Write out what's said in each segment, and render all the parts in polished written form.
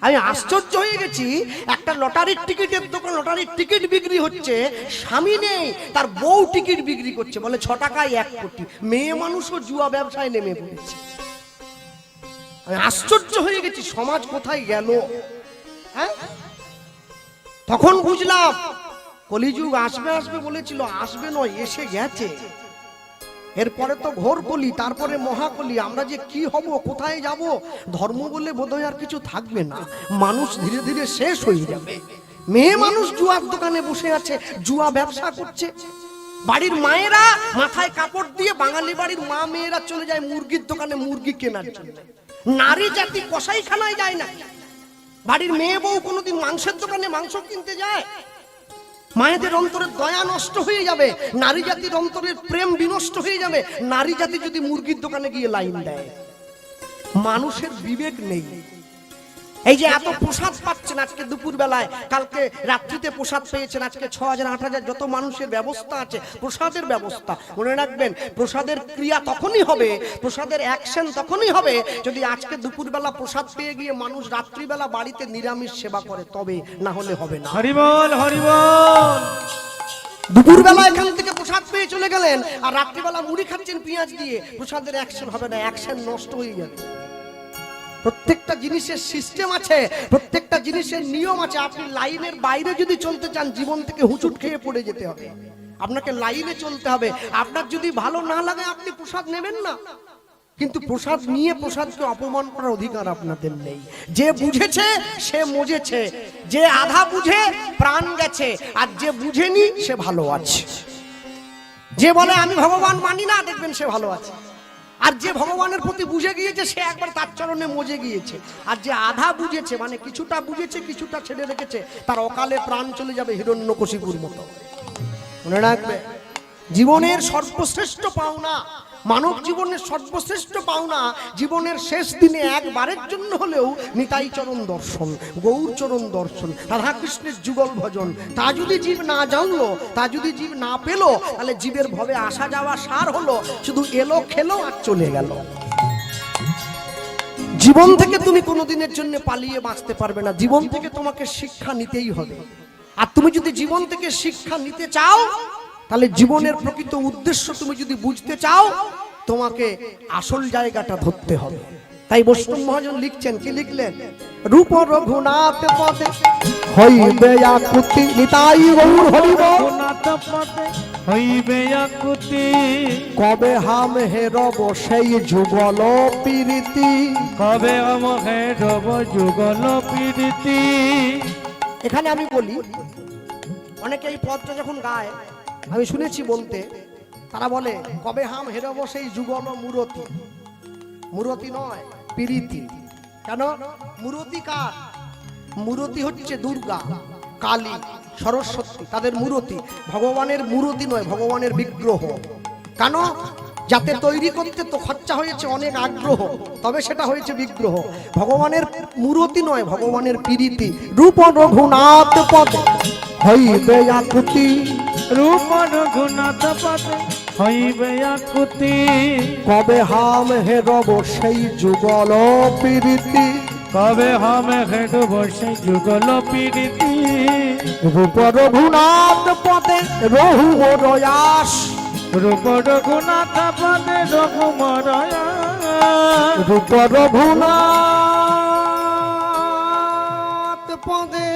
আমি আশ্চর্য হয়ে গেছি, একটা লটারির টিকিটের দোকান, লটারির টিকিট বিক্রি হচ্ছে, স্বামী নেই, তার বউ টিকিট বিক্রি করছে, বলে 6 টাকায় 1 কোটি। মেয়ে মানুষও জুয়া ব্যবসায় নেমে পড়েছে। আমি আশ্চর্য হয়ে গেছি, সমাজ কোথায় গেল? হ্যাঁ, তখন বুঝলাম কলিযুগ আসবে আসবে বলেছিল, আসবে নয়, এসে গেছে। এরপরে তো ঘোর কলি, তারপরে মহাকলি। আমরা যে কি হব, কোথায় যাব? ধর্ম বলে বোধহয় আর কিছু থাকবে না, মানুষ ধীরে ধীরে শেষ হয়ে যাবে। মেয়ে মানুষ জুয়ার দোকানে বসে আছে, জুয়া ব্যবসা করছে। বাড়ির মায়েরা মাথায় কাপড় দিয়ে, বাঙালি বাড়ির মা মেয়েরা চলে যায় মুরগির দোকানে মুরগি কেনার জন্য। নারী জাতি কসাইখানায় যায় না। বাড়ির মেয়ে বউ কোনোদিন মাংসের দোকানে মাংস কিনতে যায়? মায়েদের অন্তরের দয়া নষ্ট হয়ে যাবে, নারী জাতির অন্তরের প্রেম বিনষ্ট হয়ে যাবে নারী জাতি যদি মুরগির দোকানে গিয়ে লাইন দেয়। মানুষের বিবেক নেই। এই যে এত প্রসাদ পাচ্ছেন আজকে দুপুর বেলায়, কালকে রাত্রিতে প্রসাদ পেয়েছেন, আজকে 6000 8000 যত মানুষের ব্যবস্থা আছে প্রসাদের ব্যবস্থা। মনে রাখবেন, প্রসাদের ক্রিয়া তখনই হবে, প্রসাদের অ্যাকশন তখনই হবে যদি আজকে দুপুর বেলা প্রসাদ পেয়ে গিয়ে মানুষ রাত্রিবেলা বাড়িতে নিরামিষ সেবা করে, তবে না হলে হবে না। হরি বল, হরি বল। দুপুর বেলা এখান থেকে প্রসাদ পেয়ে চলে গেলেন, আর রাত্রিবেলা মুড়ি খাচ্ছেন পেঁয়াজ দিয়ে, প্রসাদের অ্যাকশন হবে না, অ্যাকশন নষ্ট হয়ে যাবে। প্রত্যেকটা জিনিসের সিস্টেম আছে, প্রত্যেকটা জিনিসের নিয়ম আছে। আপনি লাইনের বাইরে যদি চলতে চান, জীবন থেকে হুঁচুট খেয়ে পড়ে যেতে হবে। আপনাকে লাইনে চলতে হবে। আপনার যদি ভালো না লাগে আপনি প্রসাদ নেবেন না, কিন্তু প্রসাদ নিয়ে প্রসাদকে অপমান করার অধিকার আপনাদের নেই। যে বুঝেছে সে মজেছে, যে আধা বুঝে প্রাণ গেছে, আর যে বুঝেনি সে ভালো আছে। যে বলে আমি ভগবান মানি না, দেখবেন সে ভালো আছে। আর যে ভগবানের প্রতি বুঝে গিয়েছে সে একবার তার চরণে মজে গিয়েছে। আর যে আধা বুঝেছে, মানে কিছুটা বুঝেছে কিছুটা ছেড়ে রেখেছে, তার অকালে প্রাণ চলে যাবে হিরণ্যকশিপুর মতো। মনে রাখবে, জীবনের সর্বশ্রেষ্ঠ পাওনা, মানব জীবনের সর্বশ্রেষ্ঠ পাওনা, জীবনের শেষ দিনে একবারের জন্য হলেও নিতাই চরণ দর্শন, গৌর চরণ দর্শন, রাধাকৃষ্ণের যুগল ভজন। তা যদি জীব না জানলো, তা যদি জীব না পেল, তাহলে জীবের ভবে আসা যাওয়া সার হলো, শুধু এলো খেলো আর চলে গেল। জীবন থেকে তুমি কোনোদিনের জন্য পালিয়ে বাঁচতে পারবে না, জীবন থেকে তোমাকে শিক্ষা নিতেই হবে। আর তুমি যদি জীবন থেকে শিক্ষা নিতে চাও, তাহলে জীবনের প্রকৃত উদ্দেশ্য তুমি যদি বুঝতে চাও, তোমাকে আসল জায়গাটা ধরতে হবে। তাই বৈষ্ণব মহাজন লিখছেন, কি লিখলেন? রূপ রঘুনাথ পদে হইবে আকুতি, নিতাই গৌর হরি বল। হইবে আকুতি, কবে হাম হেরব সেই যুগল প্রীতি, কবে হাম হেরব যুগল প্রীতি। এখানে আমি বলি, অনেকে এই পদটা যখন গায়, আমি শুনেছি বলতে, তারা বলে কবে হাম হেরব সেই যুগল মূরতি। মূরতি নয়, প্রীতি। কেন? মূরতি কার? মূরতি হচ্ছে দুর্গা, কালী, সরস্বতী, তাদের মূরতি। ভগবানের মূরতি নয়, ভগবানের বিগ্রহ। কেন? যাতে তৈরি করতে তো খরচা হয়েছে অনেক আগ্রহ, তবে সেটা হয়েছে বিগ্রহ। ভগবানের মূরতি নয়, ভগবানের প্রীতি। রূপ রঘুনাথ পদে হইবে আকুতি, রূপ রঘুনাথ পদে হইবে আকুতি, কবে হাম হেরব সেই যুগল প্রীতি, কবে হাম হেরব সেই যুগল প্রীতি। রূপ রঘুনাথ পদে রঘুমরয়াস, রূপ রঘুনাথ পদে রঘুমরয়াস, রূপ রঘুনাথ পদে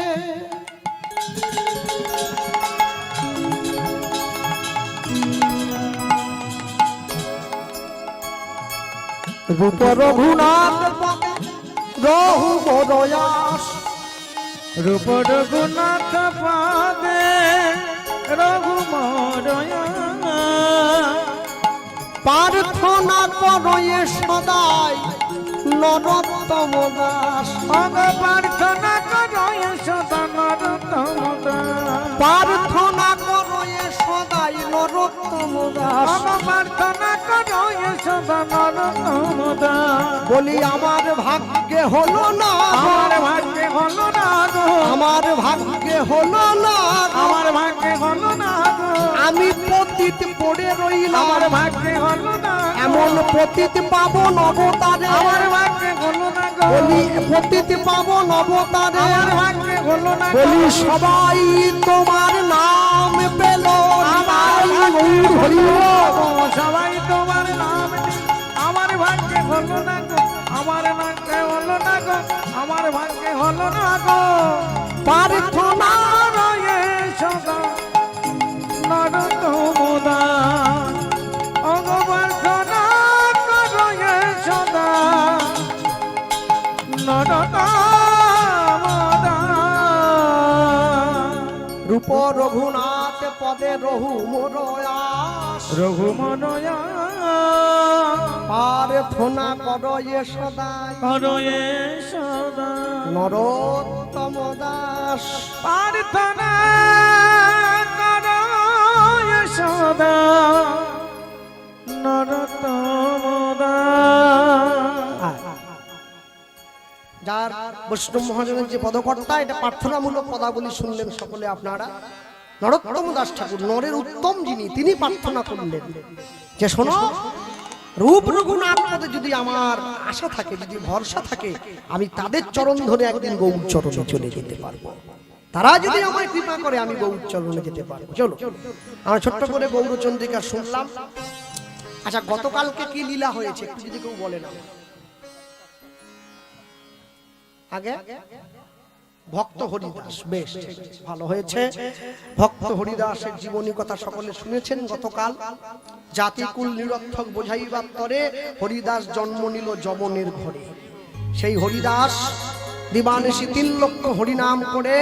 রূপ রঘুনাথ পদে রঘুমরয়াস, রূপ রঘুনাথ পদে রঘুমরয়াস। প্রার্থনা করয়ে সদাই নরোত্তম দাস, প্রার্থনা করয়ে সদা নরোত্তম দাস, প্রার্থনা করয়ে সদাই নরোত্তম দাস, প্রার্থনা করয়ে সদা নরোত্তম দাস। বলি আমার ভাগ্যে হলো না, আমার ভাগ্যে হলো না গো, আমার ভাগ্যে হলো না, আমার ভাগ্যে হলো না গো, আমি পতিত পড়ে রইলাম, আমার ভাগ্যে হলো না, এমন পতিত পাবন অবতারে, আমার ভাগ্যে হলো না গো, গো বলি পতিতে পাবন অবতারে আমার ভাগ্যে হলো না গো বলি সবাই তোমার নাম পেল আমার গৌর হরি বল। সবাই তোমার নাম নিই। আমার ভাগ্যে হলো না গো আমার ভাগ্যে হলো না গো আমার ভাগ্যে হলো না গো প্রার্থনা রয়ে সদা নরতমদান অগবর্ধনা রয়ে সদা নরতমদান রূপ রঘুনাথ পদে রঘু মোরয়াস রঘুমনয়া প্রার্থনা করয়ে সদাই রয়ে সদা নরোত্তম দাস প্রার্থনা করয়ে সদা নরতমদান যার বৈষ্ণব মহাজনের যে পদকর্তা, এটা প্রার্থনামূলক পদাবলী শুনলেন সকলে আপনারা। নরোত্তম দাস ঠাকুর, নরের উত্তম যিনি, তিনি প্রার্থনা করলেন যে শোনো, রূপ রঘুনাথ পদে যদি আমার আশা থাকে, যদি ভরসা থাকে, আমি তাদের চরণ ধরে একদিন গৌর চরণে চলে যেতে পারবো। তারা যদি আমায় কৃপা করে আমি গৌর চরণে যেতে পারবো। চলো আমরা ছোট্ট করে গৌরচন্দ্রিকা শুনলাম। আচ্ছা, গতকালকে কি লীলা হয়েছে একটু যদি কেউ বলে না। আগে ভক্ত হরিদাস, বেশ ভালো হয়েছে। ভক্ত হরিদাসের জীবনী কথা সকলে শুনেছেন। গতকাল জাতিকুল নিরর্থক বোঝাইবার তরে হরিদাস জন্ম নিল যবনের ঘরে। সেই হরিদাস দিবানিশি 3 লক্ষ হরিনাম করে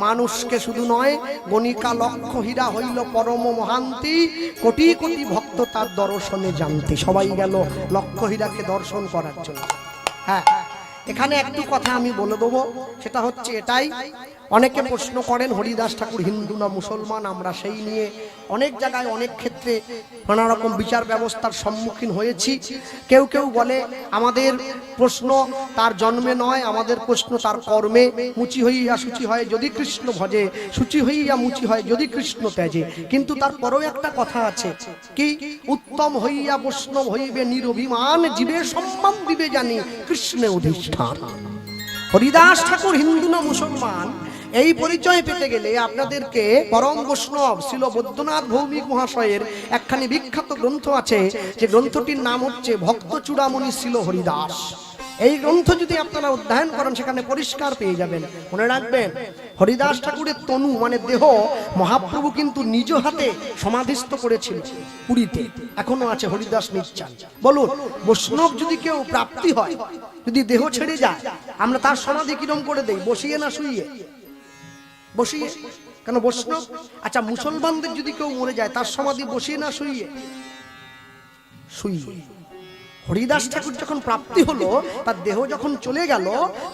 মানুষকে শুধু নয়, গণিকা লক্ষ হীরা হইল পরম মহান্তি, কোটি কোটি ভক্ত তার দর্শনে জানতে। সবাই গেল লক্ষ হীরাকে দর্শন করার জন্য। হ্যাঁ, এখানে একটু কথা আমি বলে দেবো, সেটা হচ্ছে এটাই। অনেকে প্রশ্ন করেন হরিদাস ঠাকুর হিন্দু না মুসলমান। আমরা সেই নিয়ে অনেক জায়গায় অনেক ক্ষেত্রে নানা রকম বিচার ব্যবস্থার সম্মুখীন হয়েছি। কেউ কেউ বলে আমাদের প্রশ্ন তার জন্মে নয়, আমাদের প্রশ্ন তার কর্মে। মুচি হইয়া সূচি হয় যদি কৃষ্ণ ভজে, সূচি হইয়া মুচি হয় যদি কৃষ্ণ ত্যাজে। কিন্তু তারপরেও একটা কথা আছে, কি উত্তম হইয়া বৈষ্ণব হইবে নিরভিমান, জীবে সম্মান দিবে জানি কৃষ্ণে অধিষ্ঠান। হরিদাস ঠাকুর হিন্দু না মুসলমান, এই পরিচয় পেতে গেলে আপনাদেরকে পরম বৈষ্ণব শ্রীল বৈদ্যনাথ ভৌমিক মহাশয়ের একখানি বিখ্যাত গ্রন্থ আছে, যে গ্রন্থটির নাম হচ্ছে ভক্ত চূড়ামণি শ্রীল হরিদাস। এই গ্রন্থ যদি আপনারা অধ্যয়ন করেন সেখানে পরিষ্কার পেয়ে যাবেন। মনে রাখবেন, হরিদাস ঠাকুরের তনু মানে দেহ মহাপ্রভু কিন্তু নিজ হাতে সমাধিস্থ করেছিল পুরীতে, এখনো আছে হরিদাস নিশ্চান। বলুন, বৈষ্ণব যদি কেউ প্রাপ্তি হয়, যদি দেহ ছেড়ে যায়, আমরা তার সমাধি কিরম করে দেই? বসিয়ে না শুইয়ে? বসিয়ে। কেন বৈষ্ণব? আচ্ছা, মুসলমানদের যদি কেউ মরে যায়, তার সমাধি বসিয়ে না শুইয়ে? শুইয়ে। হরিদাস ঠাকুর যখন প্রাপ্তি হলো, তার দেহ যখন চলে গেল,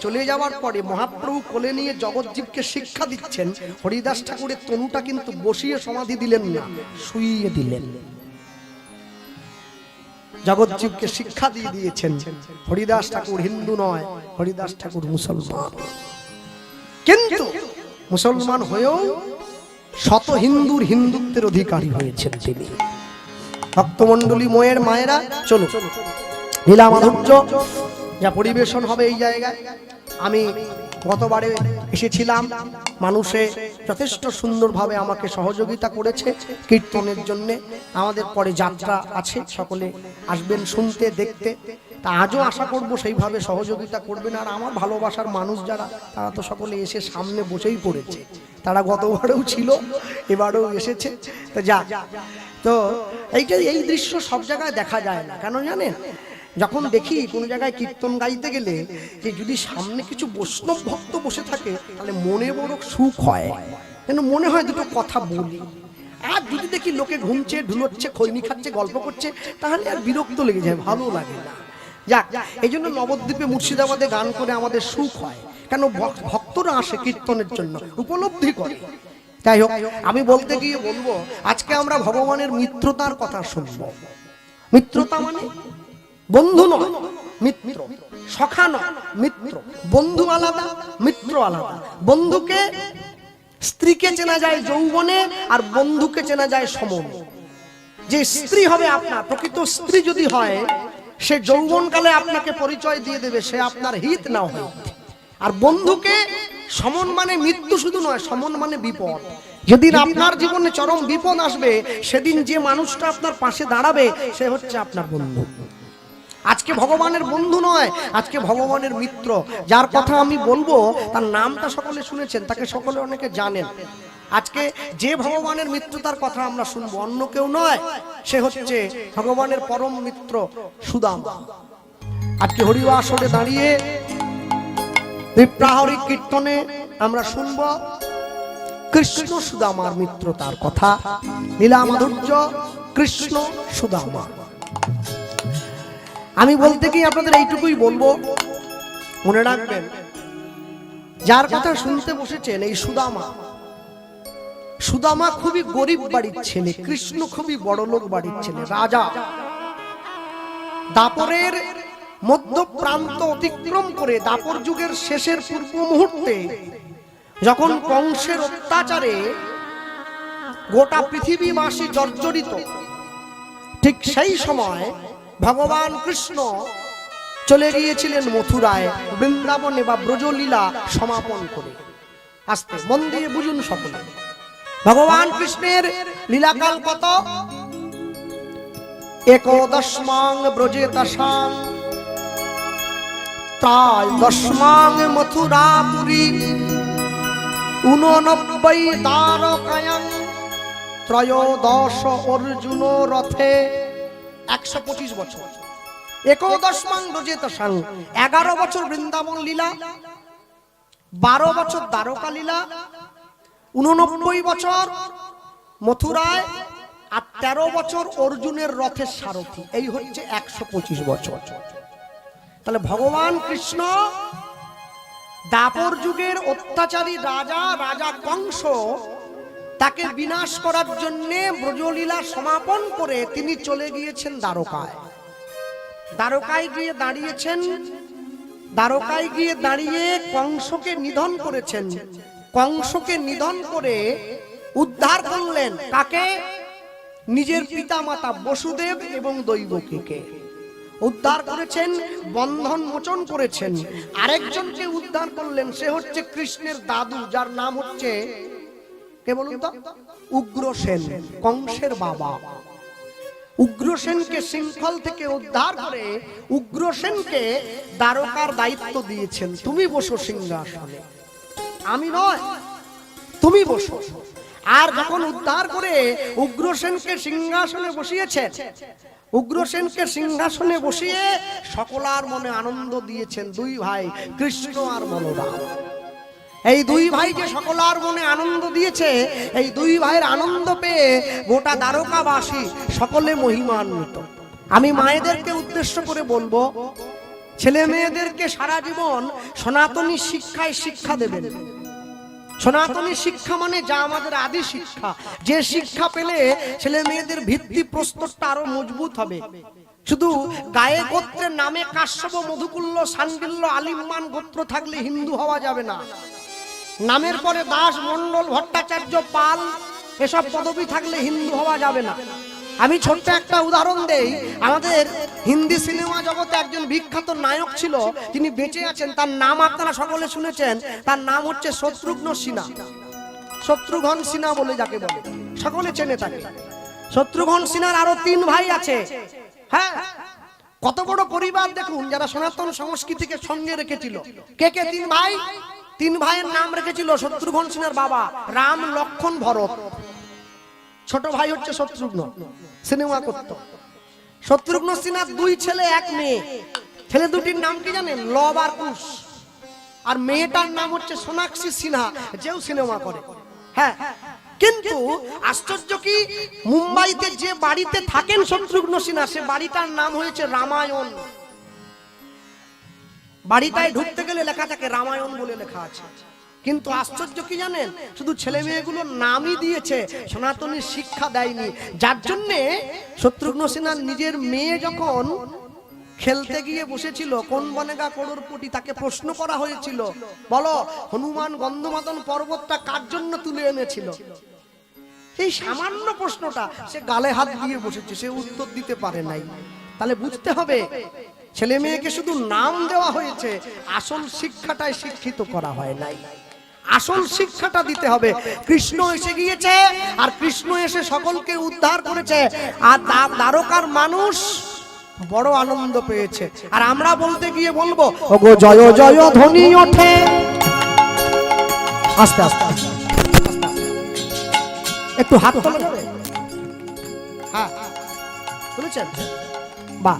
চলে যাওয়ার পরে মহাপ্রভু কোলে নিয়ে জগৎজীবকে শিক্ষা দিচ্ছেন। হরিদাস ঠাকুরের তনুটা কিন্তু বসিয়ে সমাধি দিলেন না, শুইয়ে দিলেন। জগৎজীবকে শিক্ষা দিয়ে দিয়েছেন। হরিদাস ঠাকুর হিন্দু নয়, হরিদাস ঠাকুর মুসলমান। কিন্তু মুসলমান হয়েও শত হিন্দুর হিন্দুত্বের অধিকারী হয়েছেন তিনি। ভক্তমণ্ডলী মোয়ের মায়েরা, চলো লীলা মাধুর্য যা পরিবেশন হবে এই জায়গায়। আমি গতবারে এসেছিলাম, মানুষে যথেষ্ট সুন্দরভাবে আমাকে সহযোগিতা করেছে কীর্তনের জন্য। আমাদের পরে যাত্রা আছে, সকলে আসবেন শুনতে দেখতে। তা আজও আশা করব সেইভাবে সহযোগিতা করবেন। আর আমার ভালোবাসার মানুষ যারা, তারা তো সকলে এসে সামনে বসেই পড়েছে। তারা গতবারেও ছিল, এবারেও এসেছে। তো যা, তো এই দৃশ্য সব জায়গায় দেখা যায় না। কেন জানেন? যখন দেখি কোনো জায়গায় কীর্তন গাইতে গেলে যে যদি সামনে কিছু বৈষ্ণব ভক্ত বসে থাকে, তাহলে মনে বড় সুখ হয়, যেন মনে হয় দুটো কথা বলি। আর যদি দেখি লোকে ঘুমছে, ঢুলোচ্ছে, খৈনি খাচ্ছে, গল্প করছে, তাহলে আর বিরক্ত লেগে যায়, ভালো লাগে না। যাক, এই জন্য নবদ্বীপে মুর্শিদাবাদে গান করে আমাদের সুখ হয়। কেন? ভক্তরা আসে কীর্তনের জন্য, উপলব্ধি করে। যাই হোক, আমি বলতে গিয়ে বলবো, আজকে আমরা ভগবানের মিত্রতার কথা শুনব। মিত্রতা মানে বন্ধু নয়, মিত্র। সখা নয়, মিত্র। বন্ধু আলাদা, মিত্র আলাদা। বন্ধুকে, স্ত্রীকে চেনা যায় যৌবনে, আর বন্ধুকে চেনা যায় সমনে। যে স্ত্রী হবে আপনার, প্রকৃত স্ত্রী যদি হয়, সে যৌবনকালে আপনাকে পরিচয় দিয়ে দেবে সে আপনার হিত না হয়। আর বন্ধুকে সমন মানে মৃত্যু শুধু নয়, সমন মানে বিপদ। যেদিন আপনার জীবনে চরম বিপদ আসবে সেদিন যে মানুষটা আপনার পাশে দাঁড়াবে সে হচ্ছে আপনার বন্ধু। আজকে ভগবানের বন্ধু নয়, আজকে ভগবানের মিত্র। যার কথা আমি বলবো তার নামটা সকলে শুনেছেন, তাকে সকলে অনেকে জানেন। আজকে যে ভগবানের মিত্রতার কথা আমরা শুনবো অন্য কেউ নয়, সে হচ্ছে ভগবানের পরম মিত্র সুদামা। আজকে হরিবাসরে দাঁড়িয়ে বিপ্রাহরিক কীর্তনে আমরা শুনবো কৃষ্ণ সুদামার মিত্রতার কথা, লীলা মাধুর্য কৃষ্ণ সুদামা। আমি বলতে কি আপনাদের এইটুকুই বলবো, মনে রাখবেন যার কথা শুনতে বসেছেন এই সুদামা, সুদামা খুবই গরিব বাড়ির ছেলে, কৃষ্ণ খুবই বড়লোক বাড়ির ছেলে, রাজা। দাপরের মধ্য প্রান্ত অতিক্রম করে দাপর যুগের শেষের পূর্ব মুহূর্তে যখন কংসের অত্যাচারে গোটা পৃথিবীবাসী জর্জরিত, ঠিক সেই সময় ভগবান কৃষ্ণ চলে গিয়েছিলেন মথুরায় বৃন্দাবনে বা ব্রজলীলা সমাপন করে। আস্তে মন দিয়ে বুঝুন সকলে, ভগবান কৃষ্ণের লীলাকাল কত? একদশমাং ব্রজে দশাং ত্রয়োদশমাং মথুরাপুরী 89 দ্বারকায়াং ত্রয়োদশ অর্জুন রথে। 125 বছর। 11 ব্রজে দশাং 11 বছর বৃন্দাবন লীলা, 12 বছর দ্বারকা লীলা, 89 বছর মথুরায়, আর 13 বছর অর্জুনের রথের সারথি। এই হচ্ছে 125 বছর। তাহলে ভগবান কৃষ্ণ দাপর যুগের অত্যাচারী রাজা কংস তাকে বিনাশ করার জন্য ব্রজলীলা সমাপন করে তিনি চলে গিয়েছেন দ্বারকায়। দ্বারকায় গিয়ে দাঁড়িয়েছেন, দ্বারকায় গিয়ে দাঁড়িয়ে কংসকে নিধন করেছেন। কংসকে নিধন করে উদ্ধার করলেন কাকে? নিজের পিতামাতা বসুদেব এবং দৈবকীকে উদ্ধার করেছেন, বন্ধন মোচন করেছেন। আরেকজনকে উদ্ধার করলেন, সে হচ্ছে কৃষ্ণের দাদু, যার নাম হচ্ছে কে বলুন তো? উগ্রসেন, কংসের বাবা। উগ্রসেনকে শৃঙ্খল থেকে উদ্ধার করে উগ্রসেনকে দ্বারকার দায়িত্ব দিয়েছেন, তুমি বসো সিংহাসনে, আমি নয়, তুমি বসো। আর যখন উদ্ধার করে উগ্রসেনকে সিংহাসনে বসিয়েছেন, উগ্রসেনকে সিংহাসনে বসিয়ে সকলার মনে আনন্দ দিয়েছেন দুই ভাই কৃষ্ণ আর বলরাম। এই দুই ভাই যে সকলার মনে আনন্দ দিয়েছে, এই দুই ভাইয়ের আনন্দ পেয়ে গোটা দ্বারকাবাসী সকলে মহিমান্বিত। আমি মায়েদেরকে উদ্দেশ্য করে বলবো, ছেলে মেয়েদেরকে সারা জীবন সনাতনী শিক্ষায় শিক্ষা দেবেন। সনাতনী শিক্ষা মানে যা আমাদের আদি শিক্ষা, যে শিক্ষা পেলে ছেলে মেয়েদের ভিত্তি প্রস্তরটা আরো মজবুত হবে। শুধু গায়ে গোত্রের নামে কাশ্যপ, মধুকুল্ল, সান্ডিল্য, আলিম্মান গোত্র থাকলে হিন্দু হওয়া যাবে না। নামের পরে দাস, মন্ডল, ভট্টাচার্য, পাল এসব পদবি থাকলে হিন্দু হওয়া যাবে না। আমি ছোট্ট একটা উদাহরণ দেই। আমাদের হিন্দি সিনেমা জগতে একজন বিখ্যাত নায়ক ছিল, তিনি বেঁচে আছেন, তার নাম আপনারা সকলে শুনেছেন। তার নাম হচ্ছে শত্রুঘ্ন সিনহা। শত্রুঘ্ন সিনহা বলে যাকে বলে, সকলে চেনে তাকে। শত্রুঘ্ন সিনহার আরো 3 ভাই আছে। হ্যাঁ, কত বড় পরিবার দেখুন, যারা সনাতন সংস্কৃতিকে সঙ্গে রেখেছিল। কে কে 3 ভাই? 3 ভাইয়ের নাম রেখেছিল শত্রুঘ্ন সিনহার বাবা, রাম, লক্ষণ, ভরত। ছোট ভাই হচ্ছে শত্রুঘ্ন, সিনেমা করত। শত্রুঘ্ন সিনহার 2 ছেলে 1 মেয়ে। ছেলে দুটির নাম কি জানেন? লব আর কুশ। আর মেয়েটার নাম হচ্ছে সোনাক্ষী সিনহা, যেও সিনেমা করে। হ্যাঁ, কিন্তু আশ্চর্য কি, মুম্বাইতে যে বাড়িতে থাকেন শত্রুঘ্ন সিনহা, সে বাড়িটার নাম হয়েছে রামায়ণ। বাড়িটায় ঢুকতে গেলে লেখা থাকে রামায়ণ বলে লেখা আছে। কিন্তু আশ্চর্য কি জানেন, শুধু ছেলে মেয়েগুলোর নামই দিয়েছে, সনাতনী শিক্ষা দেয়নি। যার জন্যে শত্রুঘ্ন সিনহার নিজের মেয়ে যখন খেলতে গিয়ে বসেছিল, কোন বনেগা করোড়পতি, তাকে প্রশ্ন করা হয়েছিল, বলো হনুমান গন্ধমাদন পর্বতটা কার জন্য তুলে এনেছিল? এই সামান্য প্রশ্নটা সে গালে হাত দিয়ে বসেছে, সে উত্তর দিতে পারে নাই। তাহলে বুঝতে হবে ছেলে মেয়েকে শুধু নাম দেওয়া হয়েছে, আসল শিক্ষাটাই শিক্ষিত করা হয় নাই। আসল শিক্ষাটা দিতে হবে। কৃষ্ণ এসে গিয়েছে, আর কৃষ্ণ এসে সকলকে উদ্ধার করেছে, আর দ্বারকার মানুষ বড় আনন্দ পেয়েছে। আর আমরা বলতে গিয়ে বলবো ওগো জয় জয় ধ্বনি ওঠে। আস্তে আস্তে একটু হাত তোলা যাবে? হ্যাঁ শুনেছেন? বাহ,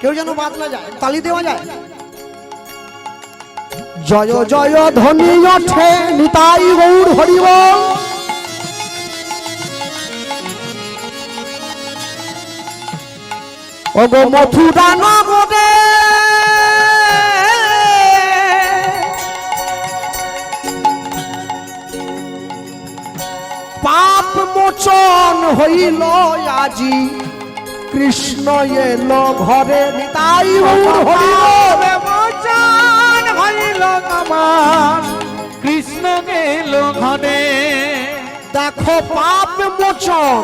কেউ যেন বাদ না যায়, তালি দেওয়া যায়। জয় জয় ধ্বনি ওঠে নিতাই গৌর হরি বল। ওগো মথুরা নগরে পাপ মোচন হইল আজি, কৃষ্ণ এলো ঘরে নিতাই গৌর হরি বল। মোচন হইল আমার, কৃষ্ণ গেল ঘরে। দেখো পাপ মোচন।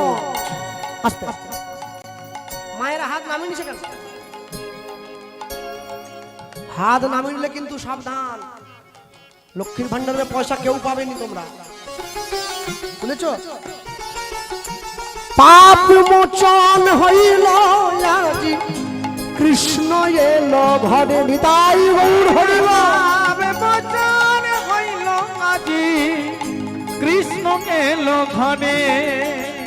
আস্তে আস্তে মায়ের হাত নামিয়ে নিছে কেন? হাত নামিয়ে নিলে কিন্তু সাবধান, লক্ষ্মীর ভান্ডারের পয়সা কেউ পাবেনি তোমরা, বুঝেছ? পাপ মোচন হইল আজি, কৃষ্ণ এলো ঘরে নিতাই গৌর হরি বল। মোচন হইল আজি, কৃষ্ণ গেল ঘরে।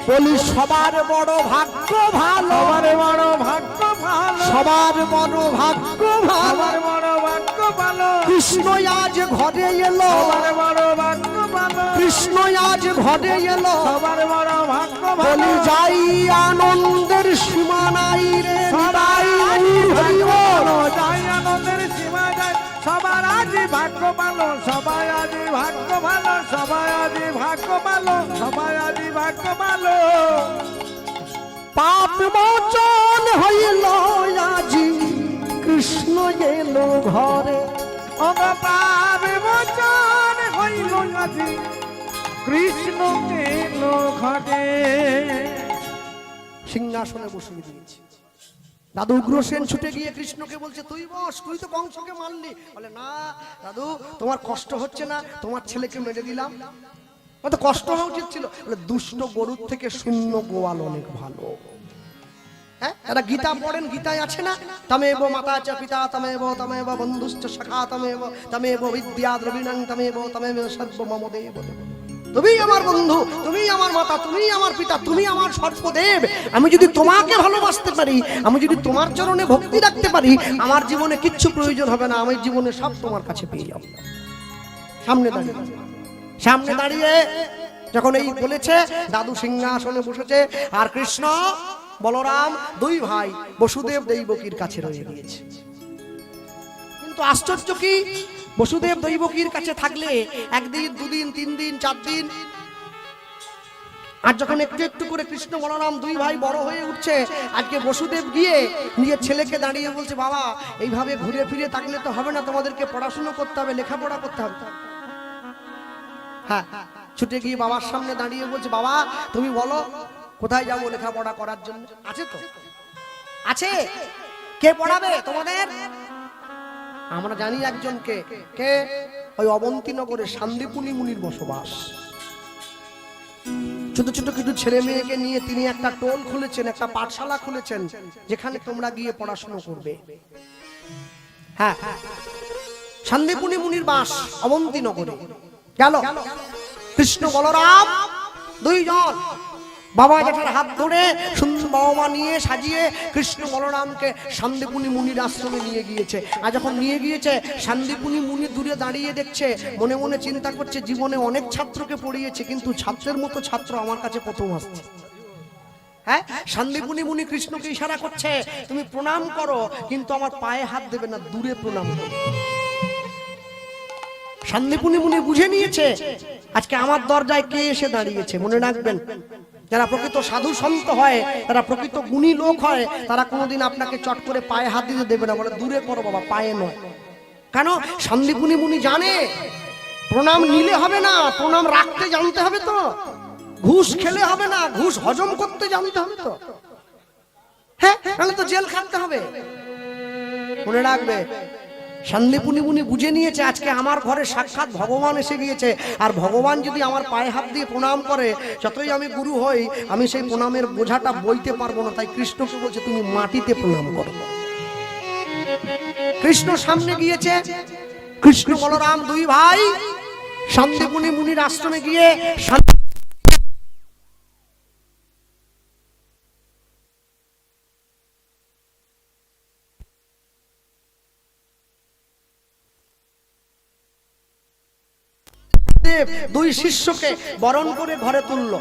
বলি সবার বড় ভাগ্য ভালো, সবার বড় ভাগ্য ভালো, সবার বড় ভাগ্য ভালো, সবার বড় ভাগ্য ভালো। কৃষ্ণ আজ ঘরে এলো, সবার বড় ভাগ্য ভালো, কৃষ্ণ আজ ঘরে এলো। সবার বড় ভাগ্য ভালো। বলি যাই আনন্দের সীমা নাই রে সবাই নিতাই গৌর হরি বল। যাই আনন্দের সীমা যায়, সবার আজি ভাগ্য ভালো, সবাই আজি ভাগ্য ভালো, সবাই আজি ভাগ্য ভালো, সবাই আজি ভাগ্য ভালো। পাপ মোচন হইল আজি, কৃষ্ণ এলো ঘরে। ওগো পাপ মোচন হইল আজি, কৃষ্ণ গেল ঘরে। সিংহাসনে বসিয়ে দিয়েছে। দাদু উগ্রসেন ছুটে গিয়ে কৃষ্ণকে বলছে তুই বস, তুই তো কংসকে মারলি। বলে না দাদু, তোমার কষ্ট হচ্ছে না? তোমার ছেলেকে মেরে দিলাম, তো কষ্ট হওয়া উচিত ছিল। বলে দুষ্ট গরুর থেকে শূন্য গোয়াল অনেক ভালো। হ্যাঁ, এরা গীতা পড়েন, গীতায় আছে না, তমেব মাতা চ পিতা তমেব বন্ধুশ্চ সখা তমেব বিদ্যা দ্রবিণং তমেব সর্বমম দেব। তুমি আমার বন্ধু, তুমি আমার মাতা, তুমি আমার পিতা, তুমি আমার সর্বদেব। আমি যদি তোমাকে ভালোবাসতে পারি, আমি যদি তোমার চরণে ভক্তি রাখতে পারি, আমার জীবনে কিচ্ছু প্রয়োজন হবে না, আমার জীবনে সব তোমার কাছে পেয়ে যাবো। সামনে দাঁড়িয়ে যখন এই বলেছে, দাদু সিংহাসনে বসেছে, আর কৃষ্ণ বলরাম দুই ভাই বসুদেব দৈবকীর কাছে রয়ে গিয়েছে। কিন্তু আশ্চর্য কি, বসুদেব দৈবকীর কাছে থাকলে একদিন, দুদিন, 3 দিন, 4 দিন, আর যখন একটু একটু করে কৃষ্ণ বলরাম দুই ভাই বড় হয়ে উঠছে, আজকে বসুদেব গিয়ে নিজের ছেলেকে দাঁড়িয়ে বলছে, বাবা এইভাবে ঘুরে ফিরে থাকলে তো হবে না, তোমাদেরকে পড়াশোনা করতে হবে, লেখাপড়া করতে হবে। হ্যাঁ, ছুটে গিয়ে বাবার সামনে দাঁড়িয়ে বলছে, বাবা তুমি বলো কোথায় যাবো লেখাপড়া করার জন্য? আছে তো, আছে, কে পড়াবে তোমাদের? আমরা জানি একজনকে, কে? ওই অবন্তীনগরে শান্তিপুনি মুনির বসবাস। ছোট ছোট কিছু ছেলে মেয়েকে নিয়ে তিনি একটা টোল খুলেছেন, একটা পাঠশালা খুলেছেন, যেখানে তোমরা গিয়ে পড়াশোনা করবে। হ্যাঁ, শান্তিপুনি মুনির বাস অবন্তীনগরে। গেল কৃষ্ণ বলরাম দুইজন বাবা জেঠার হাত ধরে সুন্দর বাবা মা নিয়ে সাজিয়ে কৃষ্ণ বলরামকে শান্তিপুনি মুনির আশ্রমে নিয়ে গিয়েছে। আর যখন নিয়ে গিয়েছে, শান্তিপুনি মুনি দূরে দাঁড়িয়ে দেখছে, মনে মনে চিন্তা করছে, জীবনে অনেক ছাত্রকে পড়িয়েছে, কিন্তু ছাত্রের মতো ছাত্র আমার কাছে প্রথম আসছে। হ্যাঁ, শান্তিপুনি মুনি কৃষ্ণকে ইশারা করছে, তুমি প্রণাম করো, কিন্তু আমার পায়ে হাত দেবে না, দূরে প্রণাম করো। শান্তিপুনি মুনি বুঝে নিয়েছে আজকে আমার দরজায় কে এসে দাঁড়িয়েছে। মনে রাখবেন, যারা প্রকৃত সাধু সন্ত হয়, তারা প্রকৃত গুণী লোক হয়, তারা কোনোদিন আপনাকে চট করে পায়ে হাত দিতে দেবে না, বলে দূরে করো বাবা, পায়ে নয়। কেন? শান্তিপুনি মুনি জানে প্রণাম নিলে হবে না, প্রণাম রাখতে জানতে হবে তো, ঘুষ খেলে হবে না, ঘুষ হজম করতে জানতে হবে তো। হ্যাঁ, তাহলে তো জেল খাটতে হবে। মনে রাখবে, শান্তিপুনি মুনি বুঝে নিয়েছে আজকে আমার ঘরে সাক্ষাৎ ভগবান এসে গিয়েছে, আর ভগবান যদি আমার পায়ে হাত দিয়ে প্রণাম করে, যতই আমি গুরু হই, আমি সেই প্রণামের বোঝাটা বইতে পারবো না। তাই কৃষ্ণকে বলছে তুমি মাটিতে প্রণাম করো। কৃষ্ণ সামনে গিয়েছে, কৃষ্ণ বলরাম দুই ভাই শান্তিপুনি মুনির আশ্রমে গিয়ে দুই শিষ্যকে বরণ করে ঘরে তুলল।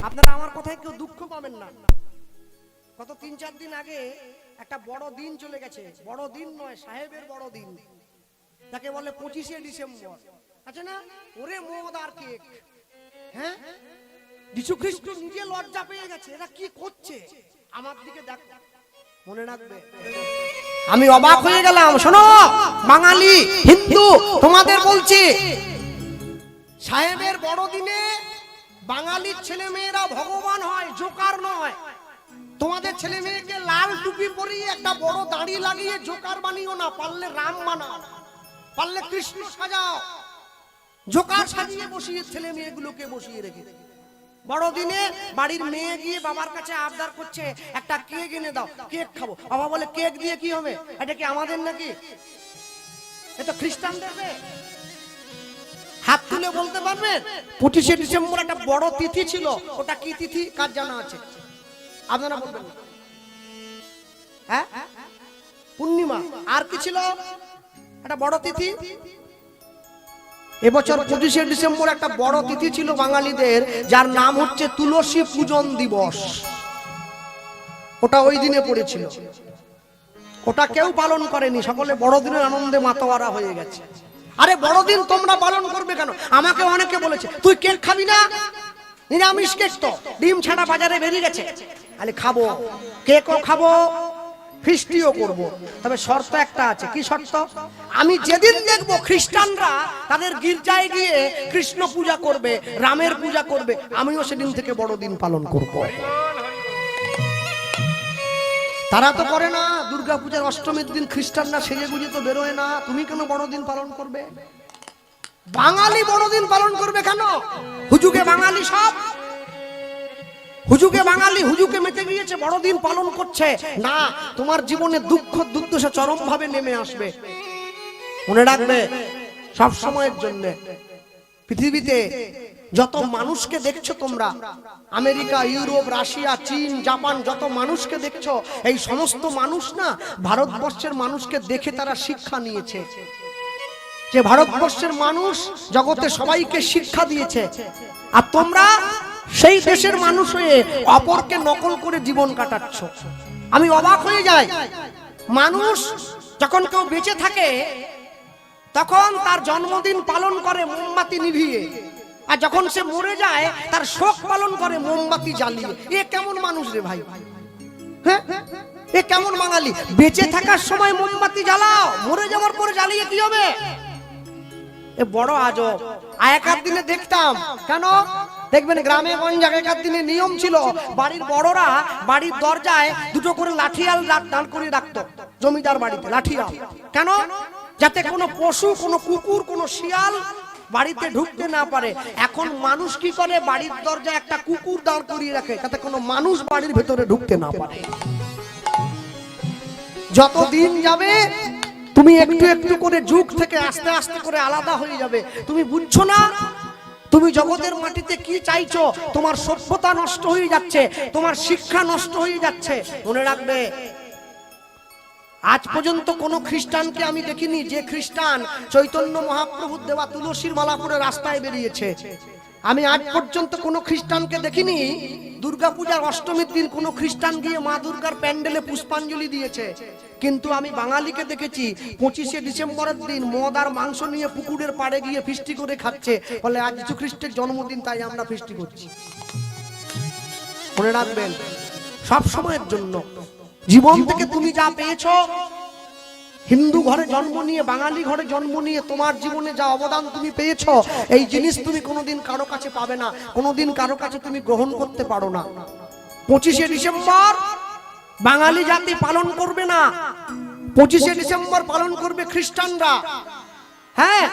আপনারা আমার কথায় কেউ দুঃখ পাবেন না। গত 3-4 দিন আগে একটা বড় দিন চলে গেছে, বড় দিন নয়, সাহেবের বড় দিন, তাকে বলে 25শে ডিসেম্বর। আচ্ছা না, ওরে মদ আর কেক। হ্যাঁ, যিশু খ্রিস্ট নিজে লজ্জা পেয়ে গেছে, এরা কি করছে আমার দিকে দেখ। মনে রাখবে, আমি অবাক হয়ে গেলাম। শোনো বাঙালি হিন্দু, তোমাদের বলছি, সাহেবের বড় দিনে বাঙালির ছেলে মেয়েরা ভগবান হয়, জোকার নয়। তোমাদের ছেলে মেয়েকে লাল টুপি পরিয়ে একটা বড় দাড়ি লাগিয়ে জোকার বানিও না, পারলে রাম বানাও, পারলে কৃষ্ণ সাজাও। জোকার সাজিয়ে বসিয়ে ছেলে মেয়েগুলোকে বসিয়ে রেখে বড়দিনে বাড়ির মেয়ে গিয়ে বাবার কাছে আবদার করছে একটা কেক এনে দাও, কেক খাবো। বাবা বলে কেক দিয়ে কি হবে, এটা কি আমাদের নাকি, এটা খ্রিস্টানদের। হাত তুলে বলতে পারবেন 25শে ডিসেম্বর একটা বড় তিথি ছিল, ওটা কি তিথি কার জানা আছে? আপনারা বলবেন। হ্যাঁ, পূর্ণিমা। আর কি ছিল একটা বড় তিথি? এবছর 25শে ডিসেম্বর একটা বড় তিথি ছিল বাঙালিদের, যার নাম হচ্ছে তুলসী পূজন দিবস। ওটা ওই দিনে পড়েছিল, ওটা কেউ পালন করেনি, সকলে বড়দিনের আনন্দে মাতোয়ারা হয়ে গেছে। আরে বড়দিন তোমরা পালন করবে কেন? আমাকে অনেকে বলেছে তুই কেক খাবি না, নিরামিষ কেক তো, ডিম ছাড়া বাজারে বেরিয়ে গেছে, আরে খাবো, কেকও খাবো, ফিস্টিও করব। তবে শর্ত একটা আছে। কি শর্ত? আমি যেদিন দেখবো খ্রিস্টানরা তাদের গির্জায় গিয়ে কৃষ্ণ পূজা করবে, রামের পূজা করবে, আমিও সেদিন থেকে বড়দিন পালন করব। তারা তো করে না, দুর্গা পূজার অষ্টমীর দিন খ্রিস্টানরা সেজে গুজে তো বেরোয় না, তুমি কেন বড়দিন পালন করবে? বাঙালি বড়দিন পালন করবে কেন? হুজুগে বাঙালি, সব হুজুগে বাঙালি, হুজুগে মেতে গিয়েছে, বড়দিন পালন করছে না। তোমার জীবনে দুঃখ দুর্দশা চরম ভাবে নেমে আসবে। মনে রাখবে, সব সময়ের জন্য পৃথিবীতে যত মানুষকে দেখছো তোমরা, আমেরিকা, ইউরোপ, রাশিয়া, চীন, জাপান, যত মানুষকে দেখছো, এই সমস্ত মানুষ না ভারতবর্ষের মানুষকে দেখে তারা শিক্ষা নিয়েছে। যে ভারতবর্ষের মানুষ জগতে সবাইকে শিক্ষা দিয়েছে, আর তোমরা সেই দেশের মানুষ হয়ে অপরকে নকল করে জীবন কাটাচ্ছ। আমি অবাক হয়ে যাই, মানুষ যখন কেউ বেঁচে থাকে তখন তার জন্মদিন পালন করে মোমবাতি নিভিয়ে, আর যখন সে মরে যায় তার শোক পালন করে মোমবাতি জ্বালিয়ে। এ কেমন মানুষ রে ভাই? হ্যাঁ, এ কেমন বাঙালি? বেঁচে থাকার সময় মোমবাতি জ্বালাও, মরে যাওয়ার পরে জ্বালিয়ে কি হবে? এ বড় আজব। আগেকার দিনে দেখতাম, কেন দেখবেন গ্রামে গঞ্জে আগেকার দিনে নিয়ম ছিল, বাড়ির বড়রা বাড়ির দরজায় দুটো করে লাঠিয়াল দাঁড় করে রাখতো জমিদার বাড়িতে। লাঠিয়াল কেন? যাতে কোনো পশু, কোনো কুকুর, কোনো শিয়াল বাড়িতে ঢুকতে না পারে। এখন মানুষ কি করে, বাড়ির দরজায় একটা কুকুর দাঁড় করিয়ে রাখে যাতে কোনো মানুষ বাড়ির ভেতরে ঢুকতে না পারে। যত দিন যাবে তুমি একটু একটু করে যুগ থেকে আস্তে আস্তে করে আলাদা হয়ে যাবে। তুমি বুঝছো না তুমি জগতের মাটিতে কি চাইছো? তোমার সভ্যতা নষ্ট হয়ে যাচ্ছে, তোমার শিক্ষা নষ্ট হয়ে যাচ্ছে। মনে রাখবে, আজ পর্যন্ত কোন খ্রিস্টানকে আমি দেখিনি যে খ্রিস্টান চৈতন্য মহাপ্রভুর দেওয়া তুলসীর মালা পরে রাস্তায় বেরিয়েছে। আমি আজ পর্যন্ত কোনো খ্রিস্টানকে দেখিনি দুর্গাপূজার অষ্টমীর দিন কোনো খ্রিস্টান গিয়ে মা দুর্গার প্যান্ডেলে পুষ্পাঞ্জলি দিয়েছে। কিন্তু আমি বাঙালিকে দেখেছি 25শে ডিসেম্বরের দিন মদ আর মাংস নিয়ে পুকুরের পাড়ে গিয়ে ফিস্টি করে খাচ্ছে, বলে আজ যীশু খ্রিস্টের জন্মদিন তাই আমরা ফিস্টি করছি। মনে রাখবেন, সব সময়ের জন্য জীবন থেকে তুমি যা পেয়েছো, হিন্দু ঘরে জন্ম নিয়ে বাঙালি ঘরে জন্ম নিয়ে তোমার জীবনে যা অবদান তুমি পেয়েছো, এই জিনিস তুমি কোনোদিন কারো কাছে পাবে না, কোনোদিন কারো কাছে তুমি গ্রহণ করতে পারো না। 25শে ডিসেম্বর বাঙালি জাতি পালন করবে না, 25শে ডিসেম্বর পালন করবে খ্রিস্টানরা। হ্যাঁ,